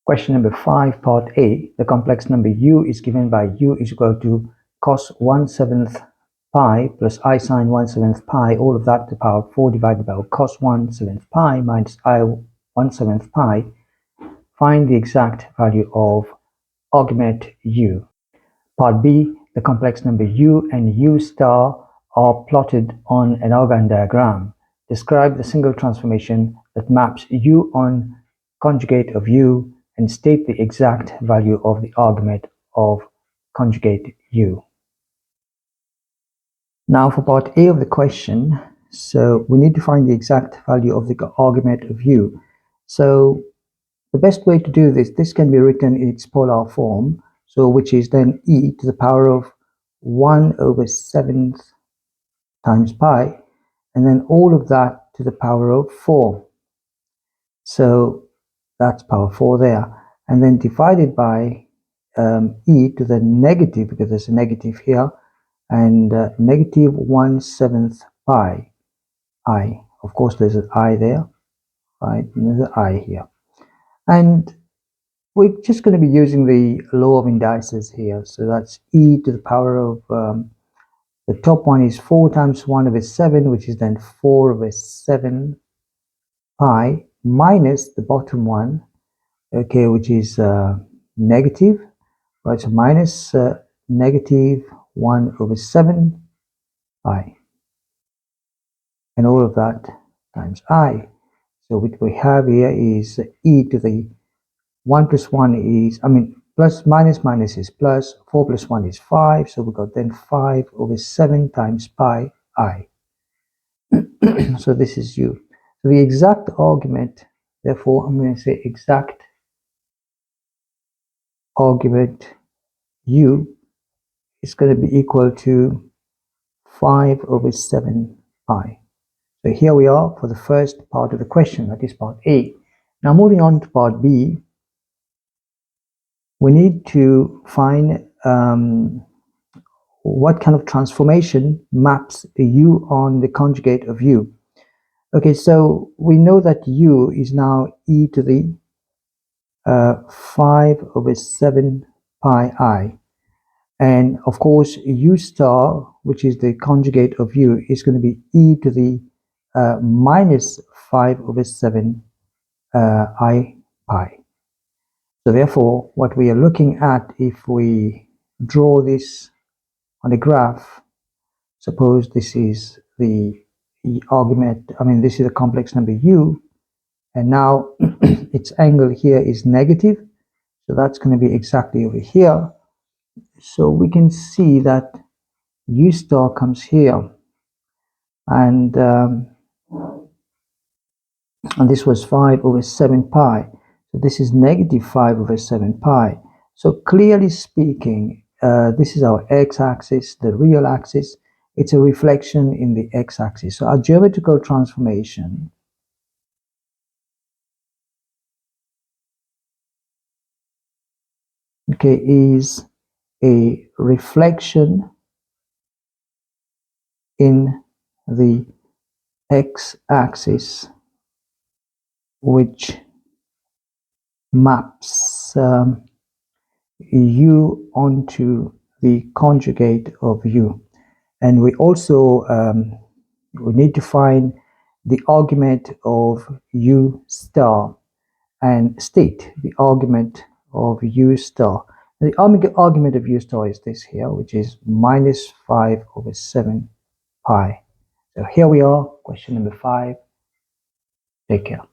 Question number 5, part A. The complex number u is given by u is equal to cos 1/7 pi plus I sine 1/7 pi, all of that to the power of 4 divided by cos 1/7 pi minus I 1/7 pi. Find the exact value of argument u. Part B. The complex number u and u star are plotted on an Argand diagram. Describe the single transformation that maps u on conjugate of u and state the exact value of the argument of conjugate u. Now for part A of the question, so we need to find the exact value of the argument of u. So the best way to do this can be written in its polar form, so which is then e to the power of 1/7 times pi, and then all of that to the power of 4. So that's power 4 there, and then divided by e to the negative, because there's a negative here, and negative 1/7 pi I. Of course, there's an I there, right? And there's an I here, and we're just going to be using the law of indices here. So that's e to the power of the top one is 4 times 1/7, which is then 4/7 pi, minus the bottom one, okay, which is negative, right? So minus negative 1/7 pi, and all of that times I. So what we have here is e to the 1 plus 1 is, plus minus is plus, 4 plus 1 is 5, so we got then 5/7 times pi I. So this is u. So the exact argument, therefore I'm going to say exact argument u is going to be equal to 5/7 pi. So here we are for the first part of the question, that is part A. Now moving on to part B, we need to find what kind of transformation maps u on the conjugate of u. Okay, so we know that u is now e to the 5/7 pi I, and of course u star, which is the conjugate of u, is going to be e to the minus 5/7 I pi. So therefore, what we are looking at, if we draw this on a graph, suppose this is the argument, this is a complex number u, and now its angle here is negative, so that's going to be exactly over here. So we can see that u star comes here, and this was 5/7 pi. So this is negative 5/7 pi. So clearly speaking, this is our x-axis, the real axis. It's a reflection in the x-axis. So our geometrical transformation is a reflection in the x-axis which maps u onto the conjugate of u. And we also we need to find the argument of u star and state the argument of u star. The argument of u star is this here, which is minus 5/7 pi. So here we are, question number 5. Take care.